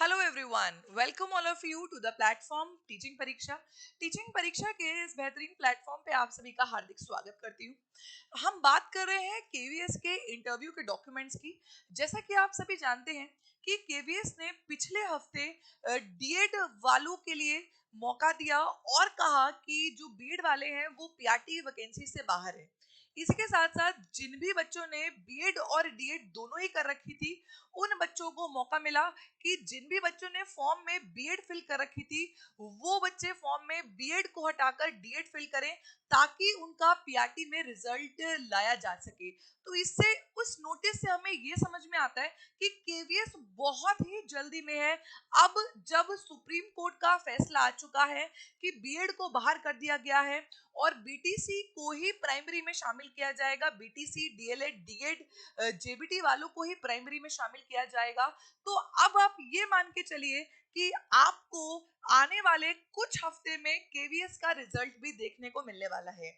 Hello everyone, welcome all of you to the platform teaching Pariksha. Teaching Pariksha के इस बेहतरीन platform पे आप सभी का हार्दिक स्वागत करती हूँ। हम बात कर रहे हैं केवीएस के इंटरव्यू के डॉक्यूमेंट्स की। जैसा कि आप सभी जानते हैं कि केवीएस ने पिछले हफ्ते डीएड वालों के लिए मौका दिया और कहा कि जो बीएड वाले हैं वो पीआरटी वैकेंसी से बाहर है। इसी के साथ साथ जिन भी बच्चों ने बीएड और डीएड दोनों ही कर रखी थी, उन बच्चों को मौका मिला कि जिन भी बच्चों ने फॉर्म में बीएड फिल कर रखी थी, वो बच्चे फॉर्म में बीएड को हटाकर डीएड फिल करें ताकि उनका पीआरटी में रिजल्ट लाया जा सके। तो इससे उस नोटिस से हमें ये समझ में आता है कि केवीएस बहुत ही जल्दी में है। अब जब सुप्रीम कोर्ट का फैसला आ चुका है कि बीएड को बाहर कर दिया गया है और बीटीसी को ही प्राइमरी में शामिल किया जाएगा, बीटीसी डीएलएड डीएड जेबीटी वालों को ही प्राइमरी में शामिल किया जाएगा, तो अब आप ये मान के चलिए कि आपको आने वाले कुछ हफ्ते में केवीएस का रिजल्ट भी देखने को मिलने वाला है।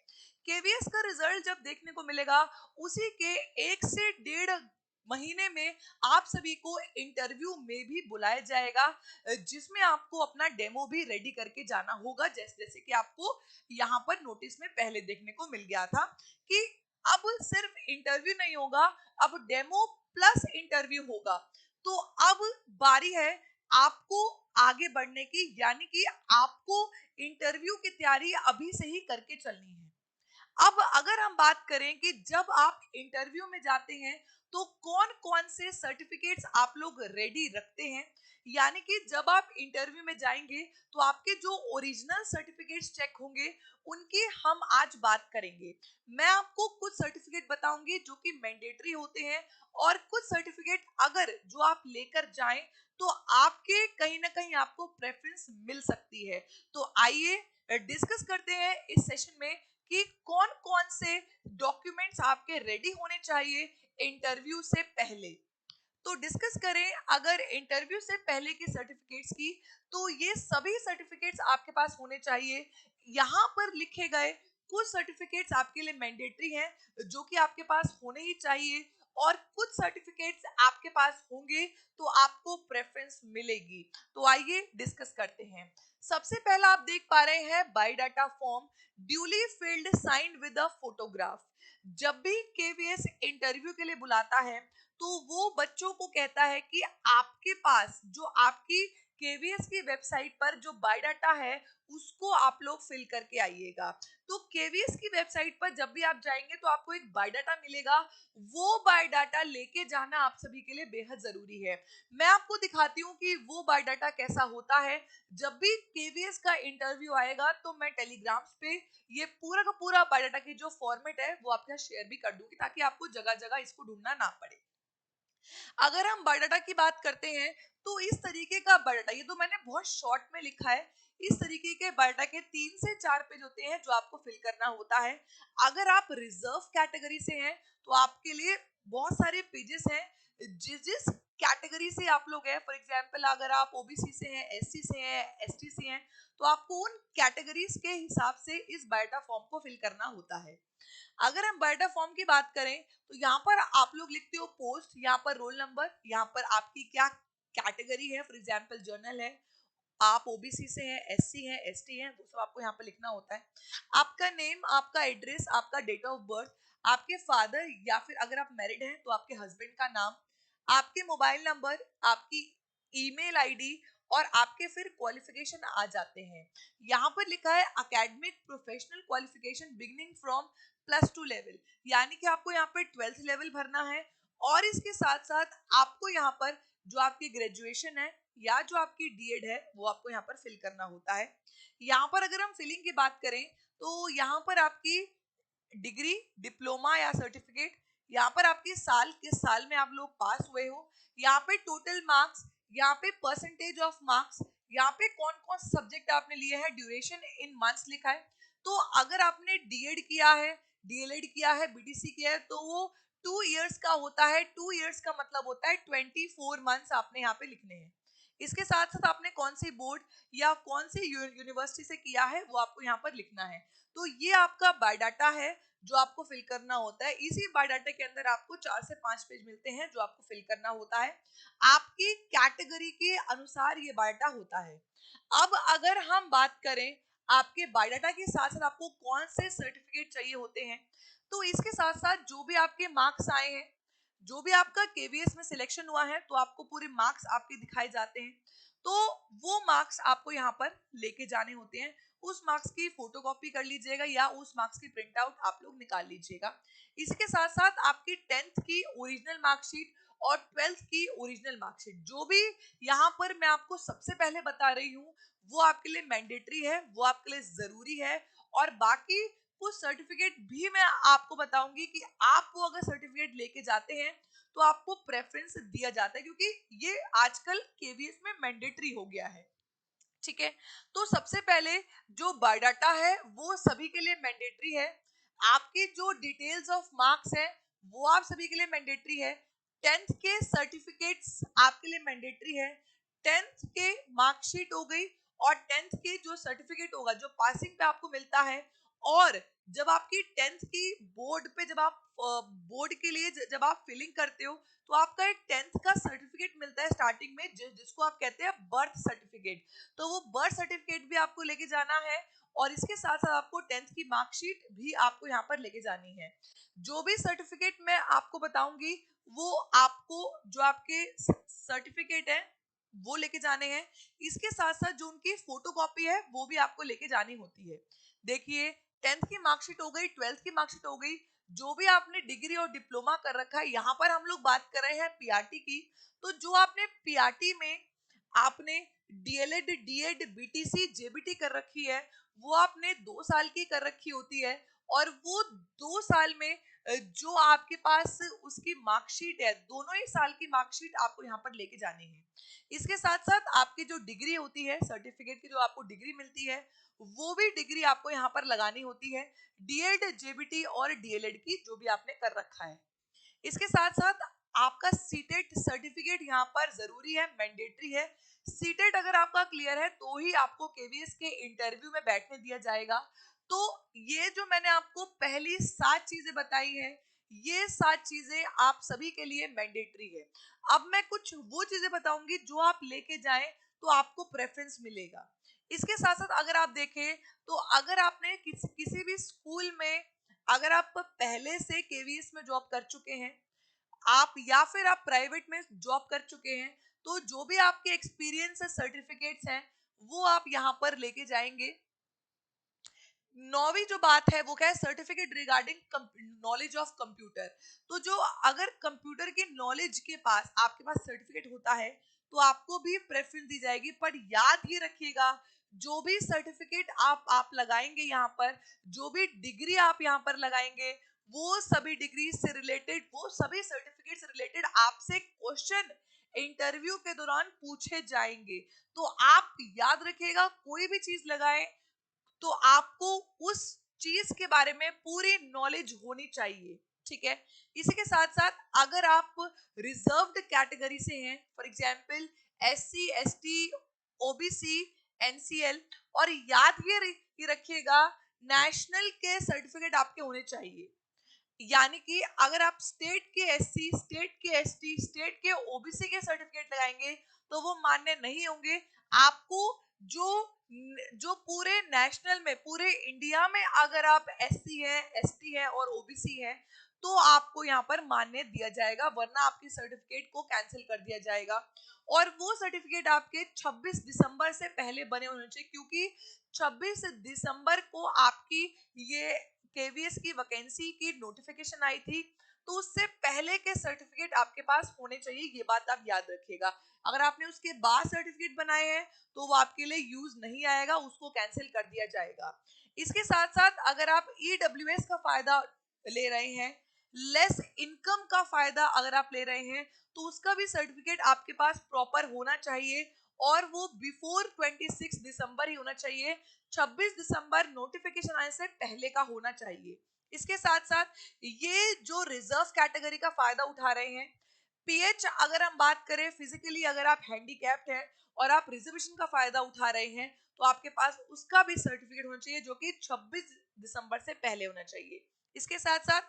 केवीएस का रिजल्ट जब देखने को मिलेगा, उसी के 1 से 1.5 महीने में आप सभी को इंटरव्यू में भी बुलाया जाएगा, जिसमें आपको अपना डेमो भी रेडी करके जाना होगा। जैसे जैसे कि आपको यहाँ पर नोटिस में पहले देखने को मिल गया था कि अब सिर्फ इंटरव्यू नहीं होगा, अब डेमो प्लस इंटरव्यू होगा। तो अब बारी है आपको आगे बढ़ने की, यानी कि आपको इंटरव्यू की तैयारी अभी से ही करके चलनी है। अब अगर हम बात करें कि जब आप इंटरव्यू में जाते हैं तो कौन कौन से सर्टिफिकेट्स आप लोग रेडी रखते हैं, यानी कि जब आप इंटरव्यू में जाएंगे तो आपके जो ओरिजिनल सर्टिफिकेट्स चेक होंगे, उनकी हम आज बात करेंगे। मैं आपको कुछ सर्टिफिकेट बताऊंगी जो कि मैंडेटरी होते हैं, और कुछ सर्टिफिकेट अगर जो आप लेकर जाएं तो आपके कहीं ना कहीं आपको प्रेफरेंस मिल सकती है। तो आइए डिस्कस करते हैं इस सेशन में कि कौन कौन से डॉक्यूमेंट्स आपके रेडी होने चाहिए इंटरव्यू से पहले। तो डिस्कस करें अगर इंटरव्यू से पहले की सर्टिफिकेट्स की, तो ये सभी सर्टिफिकेट्स आपके पास होने चाहिए। यहाँ पर लिखे गए कुछ सर्टिफिकेट्स आपके लिए मैंडेटरी हैं, जो कि आपके पास होने ही चाहिए, और कुछ सर्टिफिकेट्स आपके पास होंगे तो आपको प्रेफरेंस मिलेगी। तो आइए डिस्कस करते हैं। सबसे पहला आप देख पा रहे हैं biodata form, duly field signed with a photograph. जब भी केवीएस इंटरव्यू के लिए बुलाता है तो वो बच्चों को कहता है कि आपके पास जो आपकी केवीएस की वेबसाइट पर जो बायोडाटा है उसको आप लोग फिल करके आइएगा। तो केवीएस की वेबसाइट पर जब भी आप जाएंगे तो आपको एक बायोडाटा मिलेगा, वो बायोडाटा लेके जाना आप सभी के लिए बेहद जरूरी है। मैं आपको दिखाती हूँ कि वो बायोडाटा कैसा होता है। जब भी केवीएस का इंटरव्यू आएगा तो मैं टेलीग्राम्स पे ये पूरा का पूरा बायोडाटा की जो फॉर्मेट है वो आपके साथ शेयर भी कर दूंगी, ताकि आपको जगह जगह इसको ढूंढना ना पड़े। अगर हम बायोडाटा की बात करते हैं तो इस तरीके का बायोडाटा, ये तो मैंने बहुत शॉर्ट में लिखा है, इस तरीके के बायोडाटा के 3 से 4 पेज होते हैं जो आपको फिल करना होता है। अगर आप रिजर्व कैटेगरी से हैं तो आपके लिए बहुत सारे पेजेस हैं। जिस जिस कैटेगरी से आप लोग हैं, फॉर एग्जांपल अगर आप ओबीसी से हैं, एससी से हैं, एसटी से हैं, तो आपको उन कैटेगरीज के हिसाब से इस बायोडाटा फॉर्म को फिल करना होता है। अगर हम बायोडाटा फॉर्म की बात करें तो यहाँ पर आप लोग लिखते हो पोस्ट, यहाँ पर रोल नंबर, यहाँ पर आपकी क्या कैटेगरी है, फॉर एग्जांपल जर्नल है, आप ओबीसी से हैं, एससी हैं, एसटी हैं, वो सब आपको यहाँ पर लिखना होता है। आपका नेम, आपका एड्रेस, आपका डेट ऑफ बर्थ, आपके फादर या फिर अगर आप मैरिड हैं तो आपके हस्बैंड का नाम, आपके मोबाइल नंबर, आपकी ईमेल आईडी, और आपके फिर क्वालिफिकेशन आ जाते हैं। यहाँ पर लिखा है academic professional qualification beginning from +2 level, यानी कि आपको यहाँ पर 12th लेवल भरना है। और इसके साथ साथ आपको यहाँ पर जो आपकी ग्रेजुएशन है या जो आपकी डीएड है वो आपको यहाँ पर फिल करना होता है। यहाँ पर अगर हम फिलिंग की बात करें तो यहाँ पर आपकी डिग्री, डिप्लोमा या सर्टिफिकेट, यहाँ पर आपके साल, किस साल में आप लोग पास हुए हो, यहाँ पे टोटल मार्क्स, यहाँ पे परसेंटेज ऑफ मार्क्स, यहाँ पे कौन कौन सब्जेक्ट आपने लिए हैं, ड्यूरेशन इन मंथ्स लिखा है। तो अगर आपने डीएड किया है, डीएलएड किया है, बीटीसी किया है, तो वो 2 इयर्स का होता है। 2 इयर्स का मतलब होता है 24 मंथ्स आपने यहाँ पे लिखने हैं। इसके साथ साथ आपने कौन सी बोर्ड या कौन सी यूनिवर्सिटी से किया है वो आपको यहाँ पर लिखना है। तो ये आपका बायोडाटा है जो आपको फिल करना होता है। इसी बायोडाटा के अंदर आपको 4 से 5 पेज मिलते हैं जो आपको फिल करना होता है। आपकी कैटेगरी के अनुसार ये बायोडाटा होता है। अब अगर हम बात करें आपके बायोडाटा के साथ साथ आपको कौन से सर्टिफिकेट चाहिए होते हैं, तो इसके साथ साथ जो भी आपके मार्क्स आए हैं, जो भी आपका केवीएस में सिलेक्शन हुआ है, तो आपको पूरे मार्क्स आपके दिखाए जाते हैं। तो वो मार्क्स आपको यहाँ पर लेके जाने होते हैं। उस मार्क्स की फोटोकॉपी कर लीजिएगा या उस मार्क्स की प्रिंट आउट आप लोग निकाल लीजिएगा। इसके साथ साथ आपकी 10th की ओरिजिनल मार्कशीट और 12th की ओरिजिनल मार्कशीट, जो भी यहाँ पर मैं आपको सबसे पहले बता रही हूँ, वो आपके लिए मैंडेटरी है, वो आपके लिए जरूरी है। और बाकी कुछ सर्टिफिकेट भी मैं आपको बताऊंगी कि आप वो अगर सर्टिफिकेट लेके जाते हैं तो आपको प्रेफरेंस दिया जाता है, क्योंकि ये आजकल केवीएस में मैंडेटरी हो गया है। ठीक है, तो सबसे पहले जो बायोडाटा है वो सभी के लिए मैंडेटरी है। आपके जो डिटेल्स ऑफ मार्क्स है वो आप सभी के लिए मैंडेटरी है। 10th के सर्टिफिकेट्स आपके लिए मैंडेटरी है। 10th के मार्कशीट हो गई और 10th के जो सर्टिफिकेट होगा जो पासिंग पे आपको मिलता है। और जब आपकी 10th की बोर्ड पे जब आप बोर्ड के लिए जब आप फिलिंग करते हो तो आपका एक 10th का सर्टिफिकेट मिलता है स्टार्टिंग में, जिसको आप कहते हैं बर्थ सर्टिफिकेट। तो वो बर्थ सर्टिफिकेट भी आपको लेके जाना है और इसके साथ साथ आपको 10th की मार्कशीट भी आपको यहाँ पर लेके जानी है। जो भी सर्टिफिकेट मैं आपको बताऊंगी वो आपको, जो आपके सर्टिफिकेट है वो लेके जाने हैं। इसके साथ साथ जो उनकी फोटोकॉपी है वो भी आपको लेके जानी होती है। देखिए, 10th की मार्कशीट हो गई, 12th की मार्कशीट हो गई, जो भी आपने डिग्री और डिप्लोमा कर रखा है, यहाँ पर हम लोग बात कर रहे हैं पीआरटी की। तो जो आपने पीआरटी में आपने डीएलएड, डीएड, बीटीसी, जेबीटी कर रखी है, वो आपने 2 साल की कर रखी होती है। और वो 2 साल में जो आपके पास उसकी मार्कशीट है, दोनों ही साल की मार्कशीट आपको यहाँ पर लेके जानी है। इसके साथ साथ आपकी जो डिग्री होती है, सर्टिफिकेट की जो आपको डिग्री मिलती है, वो भी डिग्री आपको यहाँ पर लगानी होती है, डीएड, जेबीटी और डीएलएड की जो भी आपने कर रखा है। इसके साथ साथ आपका सीटेट सर्टिफिकेट यहाँ पर जरूरी है, मैंडेटरी है। सीटेट अगर आपका क्लियर है तो ही आपको केवीएस के इंटरव्यू में बैठने दिया जाएगा। तो ये जो मैंने आपको पहली 7 चीजें बताई हैं, ये 7 चीजें आप सभी के लिए मैंडेटरी है। अब मैं कुछ वो चीजें बताऊंगी जो आप लेके जाएं तो आपको प्रेफरेंस मिलेगा। इसके साथ साथ अगर आप देखें तो अगर आपने किसी भी स्कूल में, अगर आप पहले से केवीएस में जॉब कर चुके हैं, आप या फिर आप प्राइवेट में जॉब कर चुके हैं, तो जो भी आपके एक्सपीरियंस सर्टिफिकेट्स हैं वो आप यहाँ पर लेके जाएंगे। 9वीं जो बात है वो क्या है, certificate regarding knowledge of computer. तो जो अगर कंप्यूटर की नॉलेज के पास आपके पास सर्टिफिकेट होता है तो आपको भी प्रेफरेंस दी जाएगी। पर याद ये रखिएगा, जो भी सर्टिफिकेट आप लगाएंगे यहाँ पर, जो भी डिग्री आप यहाँ पर लगाएंगे, वो सभी डिग्री से रिलेटेड, वो सभी सर्टिफिकेट से रिलेटेड आपसे क्वेश्चन इंटरव्यू के दौरान पूछे जाएंगे। तो आप याद रखिएगा, कोई भी चीज लगाएं तो आपको उस चीज के बारे में पूरी नॉलेज होनी चाहिए। ठीक है, इसी के साथ साथ अगर आप रिजर्व्ड कैटेगरी से हैं, for example SC, ST, OBC, NCL, और याद ये रखिएगा, नेशनल के सर्टिफिकेट आपके होने चाहिए। यानी कि अगर आप स्टेट के एससी, स्टेट के एसटी, स्टेट के ओबीसी के सर्टिफिकेट लगाएंगे तो वो मान्य नहीं होंगे। आपको जो जो पूरे नेशनल में, पूरे इंडिया में अगर आप एससी है, एसटी है और ओबीसी है तो आपको यहाँ पर मान्य दिया जाएगा, वरना आपके सर्टिफिकेट को कैंसिल कर दिया जाएगा। और वो सर्टिफिकेट आपके 26 दिसंबर से पहले बने होने चाहिए, क्योंकि 26 दिसंबर को आपकी ये केवीएस की वैकेंसी की नोटिफिकेशन आई थी। तो उससे पहले के सर्टिफिकेट आपके पास होने चाहिए, ये बात आप याद रखिएगा। अगर आपने उसके बाद सर्टिफिकेट बनाए हैं तो वो आपके लिए यूज नहीं आएगा, उसको कैंसिल कर दिया जाएगा। इसके साथ साथ अगर आप ईडब्ल्यूएस का फायदा ले रहे हैं, लेस इनकम का फायदा अगर आप ले रहे हैं, तो उसका भी सर्टिफिकेट आपके पास प्रॉपर होना चाहिए और वो बिफोर 26 दिसंबर ही होना चाहिए। 26 दिसंबर नोटिफिकेशन आने से पहले का होना चाहिए। इसके साथ साथ ये जो रिजर्व कैटेगरी का फायदा उठा रहे हैं, पीएच अगर हम बात करें, फिजिकली अगर आप हैंडीकैप्ड हैं और आप रिजर्वेशन का फायदा उठा रहे हैं, तो आपके पास उसका भी सर्टिफिकेट होना चाहिए, जो कि 26 दिसंबर से पहले होना चाहिए। इसके साथ साथ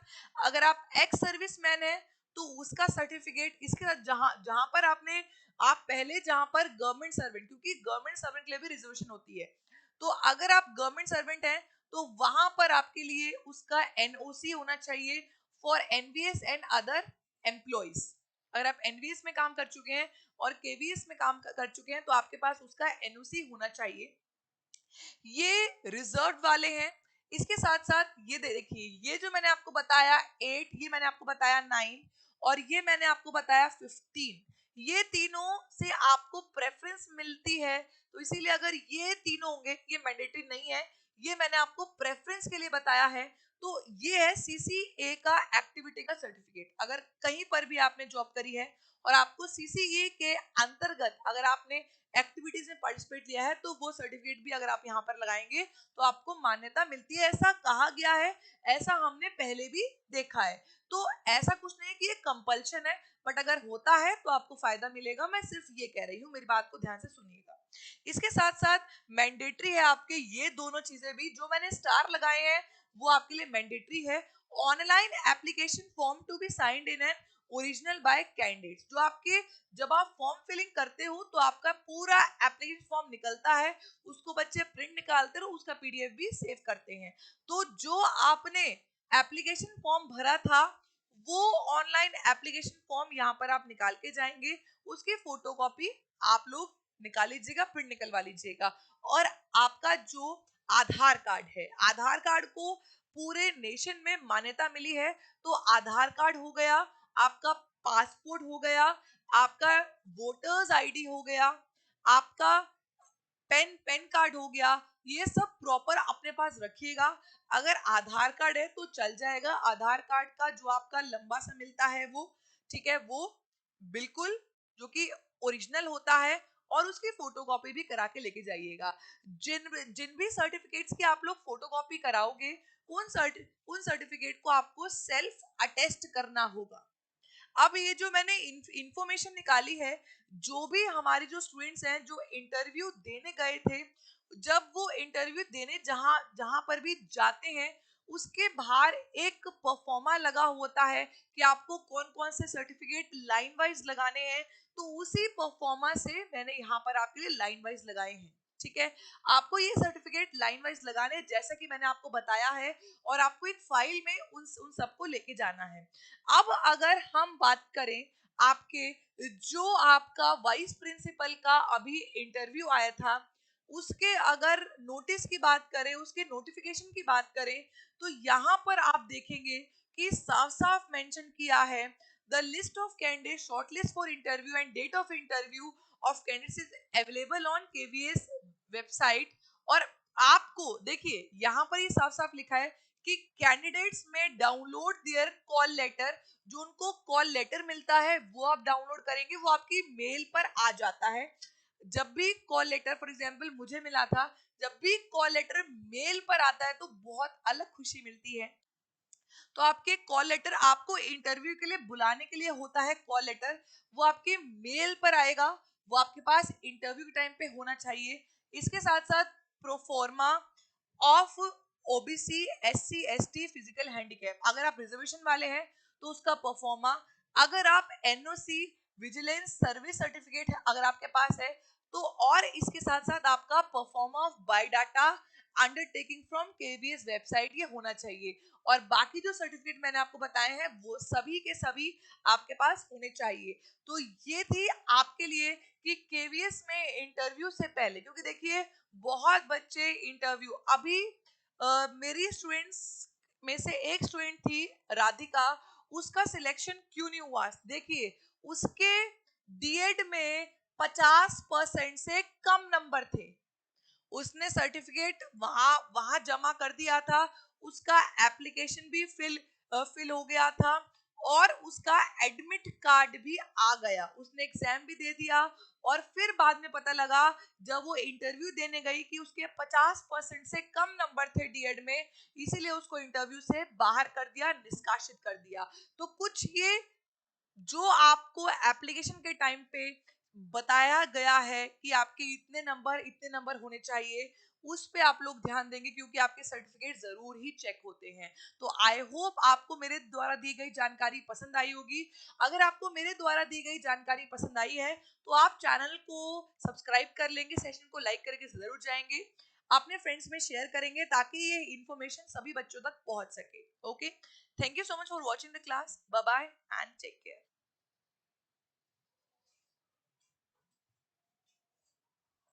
अगर आप एक्स सर्विसमैन हैं, तो उसका सर्टिफिकेट, इसके साथ जहां जहां पर आप पहले जहां पर गवर्नमेंट सर्वेंट, क्योंकि गवर्नमेंट सर्वेंट के लिए भी रिजर्वेशन होती है, तो अगर आप गवर्नमेंट सर्वेंट हैं तो वहां पर आपके लिए उसका एनओसी होना चाहिए for NVS and other employees. अगर आप एनवीएस में काम कर चुके हैं और केवीएस में काम कर चुके हैं, तो आपके पास उसका एनओसी होना चाहिए। ये रिजर्व वाले हैं। इसके साथ साथ ये देखिए, ये जो मैंने आपको बताया 8, ये मैंने आपको बताया 9, और ये मैंने आपको बताया 15, ये तीनों से आपको प्रेफरेंस मिलती है। तो इसीलिए अगर ये तीनों होंगे, ये मैंडेटरी नहीं है, ये मैंने आपको प्रेफरेंस के लिए बताया है। तो ये है सीसीए का एक्टिविटी का सर्टिफिकेट। अगर कहीं पर भी आपने जॉब करी है और आपको सीसीए के अंतर्गत अगर आपने एक्टिविटीज में पार्टिसिपेट लिया है, तो वो सर्टिफिकेट भी अगर आप यहाँ पर लगाएंगे तो आपको मान्यता मिलती है, ऐसा कहा गया है, ऐसा हमने पहले भी देखा है। तो ऐसा कुछ नहीं है कि ये कंपल्शन है, बट अगर होता है तो आपको फायदा मिलेगा। मैं सिर्फ ये कह रही हूँ, मेरी बात को ध्यान से सुनिएगा। इसके साथ साथ मैंडेटरी है आपके ये दोनों चीजें भी, जो मैंने स्टार लगाए हैं वो आपके लिए मैंडेटरी है। Online application form to be signed in an original by candidates, जो आपके जब आप फॉर्म फिलिंग करते हो तो आपका पूरा एप्लीकेशन फॉर्म निकलता है, उसको बच्चे प्रिंट निकालते हो, उसका पीडीएफ भी सेव करते हैं। तो जो आपने एप्लीकेशन फॉर्म भरा था, वो ऑनलाइन एप्लीकेशन फॉर्म यहाँ पर आप निकाल के जाएंगे, उसकी फोटोकॉपी आप लोग निकाल लीजिएगा, प्रिंट निकलवा लीजिएगा। और आपका जो आधार कार्ड है, आधार कार्ड को पूरे नेशन में मान्यता मिली है, तो आधार कार्ड हो गया, आपका पासपोर्ट हो गया, आपका वोटर्स आईडी हो गया, आपका पेन कार्ड हो गया, ये सब प्रॉपर अपने पास रखिएगा। अगर आधार कार्ड है तो चल जाएगा, आधार कार्ड का जो आपका लंबा सा मिलता है वो, ठीक है, वो बिल्कुल जो कि ओरिजिनल होता है, और उसकी फोटोकॉपी भी करा के लेके जाइएगा। जिन जिन भी सर्टिफिकेट्स की आप लोग फोटोकॉपी कराओगे, उन सर्टिफिकेट को आपको सेल्फ अटेस्ट करना होगा। अब ये जो मैंने इंफॉर्मेशन निकाली है, जो भी हमारे जो स्टूडेंट्स हैं जो इंटरव्यू देने गए थे, जब वो इंटरव्यू देने जहां जहां पर भी जाते हैं, उसके बाहर एक परफॉर्मा लगा होता है कि आपको कौन कौन से सर्टिफिकेट लाइन वाइज लगाने हैं। तो उसी परफॉर्मा से मैंने यहाँ पर आपके लिए लाइन वाइज लगाए हैं, ठीक है। आपको ये सर्टिफिकेट लाइन वाइज लगाने हैं, जैसा कि मैंने आपको बताया है, और आपको एक फाइल में उन सबको लेके जाना है। अब अगर हम बात करें आपके, जो आपका वाइस प्रिंसिपल का अभी इंटरव्यू आया था, उसके अगर नोटिस की बात करें, उसके नोटिफिकेशन की बात करें, तो यहाँ पर आप देखेंगे कि साफ साफ मेंशन किया है, the list of candidate shortlist for interview and date of interview of candidates is available on KVS website. और आपको देखिए यहाँ पर ये साफ साफ लिखा है कि कैंडिडेट्स में डाउनलोड देयर कॉल लेटर, जो उनको कॉल लेटर मिलता है वो आप डाउनलोड करेंगे, वो आपकी मेल पर आ जाता है। जब भी कॉल लेटर, फॉर एग्जांपल मुझे मिला था, जब भी कॉल लेटर मेल पर आता है तो बहुत अलग खुशी मिलती है। तो आपके कॉल लेटर, आपको इंटरव्यू के लिए बुलाने के लिए होता है कॉल लेटर, वो आपके मेल पर आएगा, वो आपके पास इंटरव्यू के टाइम पे होना चाहिए। इसके साथ साथ proforma of OBC SC ST physical handicap, अगर आप रिजर्वेशन वाले हैं तो उसका परफॉर्मा, अगर आप एनओसी विजिलेंस सर्विस सर्टिफिकेट है अगर आपके पास है तो, और इसके साथ साथ आपका pro forma of biodata undertaking from KVS website, ये होना चाहिए। और बाकी जो सर्टिफिकेट मैंने आपको बताए हैं वो सभी के सभी आपके पास होने चाहिए। तो ये थी आपके लिए कि केवीएस में इंटरव्यू से पहले, क्योंकि देखिए बहुत बच्चे इंटरव्यू अभी, मेरी स्टूडेंट्स में से एक स्टूडेंट थी राधिका, उसका सिलेक्शन क्यों नहीं हुआ, देखिए उसके डीएड में 50% से कम नंबर थे, उसने सर्टिफिकेट वहां वहां जमा कर दिया था, उसका एप्लीकेशन भी फिल हो गया था, और उसका एडमिट कार्ड भी आ गया, उसने एग्जाम भी दे दिया। और फिर बाद में पता लगा जब वो इंटरव्यू देने गई कि उसके 50% से कम नंबर थे डीएड में, इसीलिए उसको इंटरव्यू से बाहर कर दिया, निष्कासित कर दिया। तो कुछ ये जो आपको एप्लीकेशन के टाइम पे बताया गया है कि आपके इतने नंबर होने चाहिए, उस पे आप लोग ध्यान देंगे क्योंकि आपके सर्टिफिकेट जरूर ही चेक होते हैं। तो आई होप आपको मेरे द्वारा दी गई जानकारी पसंद आई होगी। अगर आपको मेरे द्वारा दी गई जानकारी पसंद आई है तो आप चैनल को सब्सक्राइब कर लेंगे, सेशन को लाइक करके जरूर जाएंगे, अपने फ्रेंड्स में शेयर करेंगे ताकि ये इंफॉर्मेशन सभी बच्चों तक पहुंच सके। Okay, thank you so much for watching the class. Bye bye and take care.